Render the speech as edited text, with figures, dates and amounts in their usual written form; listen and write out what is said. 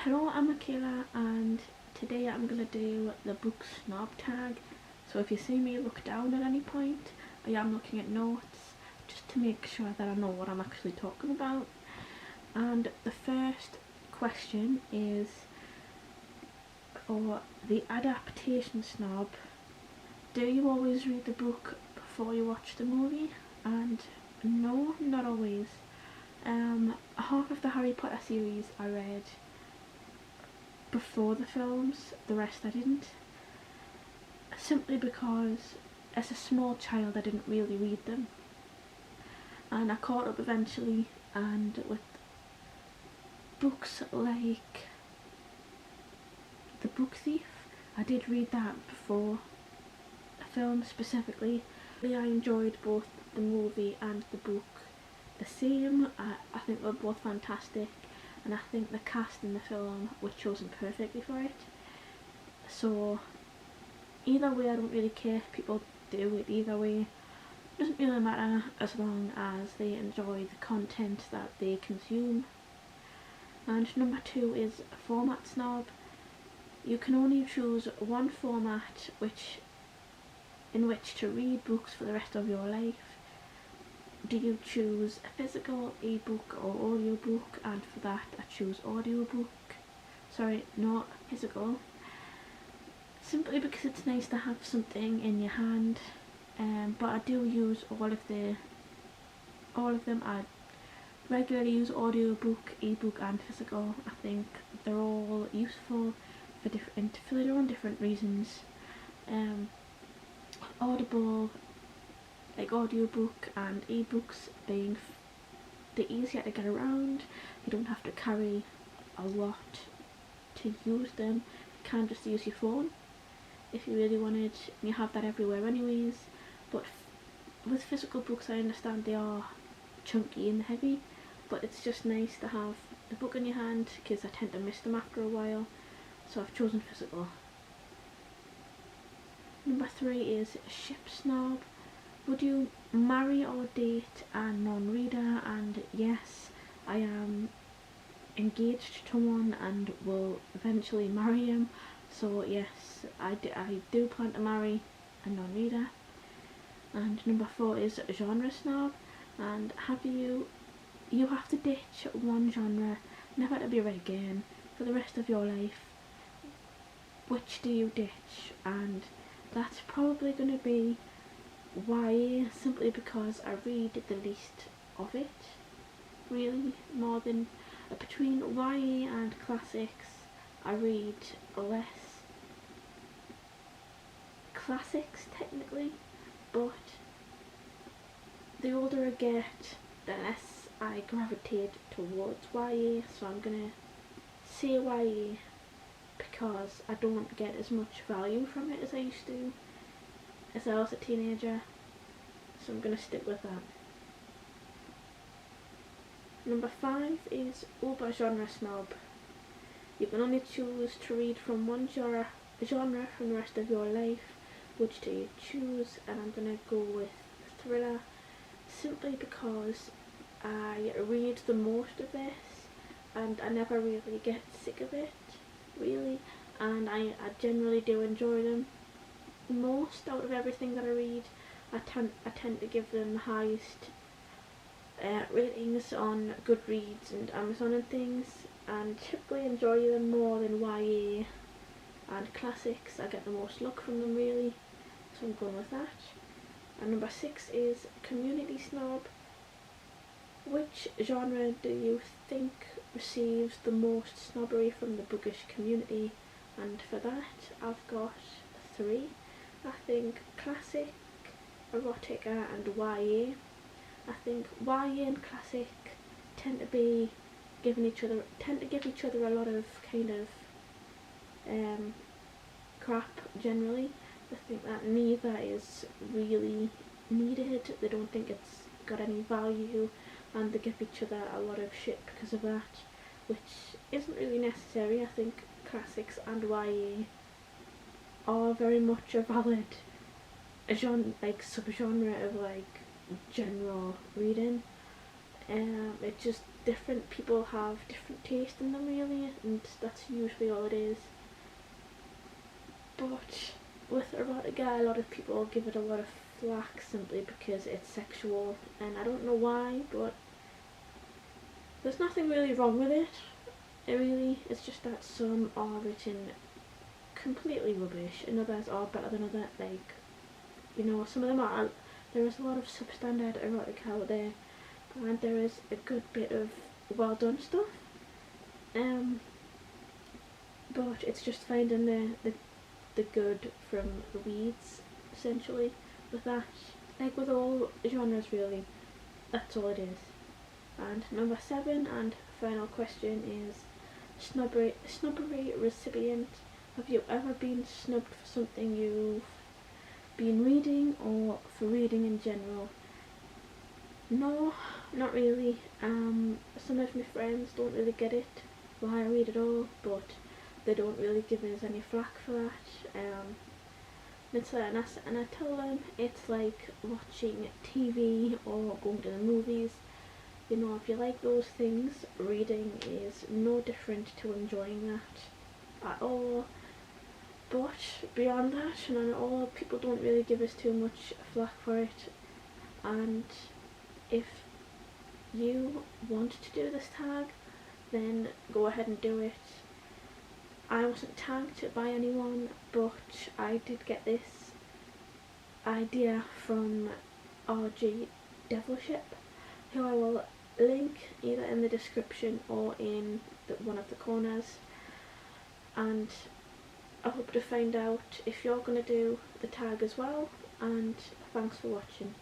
Hello, I'm Michaela and today I'm going to do the book Snob Tag. So if you see me look down at any point, I am looking at notes just to make sure that I know what I'm actually talking about. And the first question is for the adaptation snob. Do you always read the book before you watch the movie? And no, not always. Half of the Harry Potter series I read before the films, the rest I didn't. Simply because as a small child I didn't really read them. And I caught up eventually, and with books like The Book Thief, I did read that before the film specifically. I enjoyed both the movie and the book the same. I think they're both fantastic, and I think the cast in the film was chosen perfectly for it. So either way, I don't really care if people do it either way. It doesn't really matter as long as they enjoy the content that they consume. And number 2 is format snob. You can only choose one format in which to read books for the rest of your life. Do you choose a physical, ebook or audiobook? And for that I choose audiobook. Sorry, not physical. Simply because it's nice to have something in your hand. But I do use all of them. I regularly use audiobook, ebook and physical. I think they're all useful for their own different reasons. Audible, like audiobook and ebooks being the easier to get around. You don't have to carry a lot to use them. You can just use your phone if you really wanted. You have that everywhere anyways. But with physical books, I understand they are chunky and heavy, but it's just nice to have the book in your hand because I tend to miss them after a while, so I've chosen physical. Number 3 is ship snob. Would you marry or date a non-reader? And yes, I am engaged to one and will eventually marry him. So yes, I do plan to marry a non-reader. And number 4 is genre snob. And you have to ditch one genre, never to be read again, for the rest of your life. Which do you ditch? And that's probably going to be YA, simply because I read the least of it, really. More than between YA and classics, I read less classics technically, but the older I get, the less I gravitate towards YA, so I'm gonna say YA because I don't get as much value from it as I used to as I was a teenager, so I'm gonna stick with that. Number 5 is over genre snob. You can only choose to read from one genre from the rest of your life. Which do you choose? And I'm gonna go with thriller, simply because I read the most of this and I never really get sick of it, really, and I generally do enjoy them most out of everything that I read. I tend to give them the highest ratings on Goodreads and Amazon and things, and typically enjoy them more than YA and classics. I get the most luck from them, really, so I'm going with that. And number 6 is community snob. Which genre do you think receives the most snobbery from the bookish community? And for that I've got 3. I think classic, erotica and YA. I think YA and classic tend to give each other a lot of kind of crap generally. I think that neither is really needed. They don't think it's got any value, and they give each other a lot of shit because of that, which isn't really necessary. I think classics and YA are very much a valid subgenre of like general reading. It just different people have different taste in them really, and that's usually all it is. But with erotica, a lot of people give it a lot of flack simply because it's sexual, and I don't know why, but there's nothing really wrong with it. It's just that some are written completely rubbish and others are better than others. Like, you know, some of them are, there is a lot of substandard erotica out there, and there is a good bit of well done stuff. But it's just finding the good from the weeds, essentially, with that. Like with all genres really, that's all it is. And number 7 and final question is snubbery recipient. Have you ever been snubbed for something you've been reading or for reading in general? No, not really. Some of my friends don't really get it, why I read at all, but they don't really give us any flack for that. And I tell them it's like watching TV or going to the movies. You know, if you like those things, reading is no different to enjoying that at all. But beyond that, and all, people don't really give us too much flack for it. And if you want to do this tag, then go ahead and do it. I wasn't tagged by anyone, but I did get this idea from R.G'sDevilship, who I will link either in the description or in one of the corners. And I hope to find out if you're going to do the tag as well, and thanks for watching.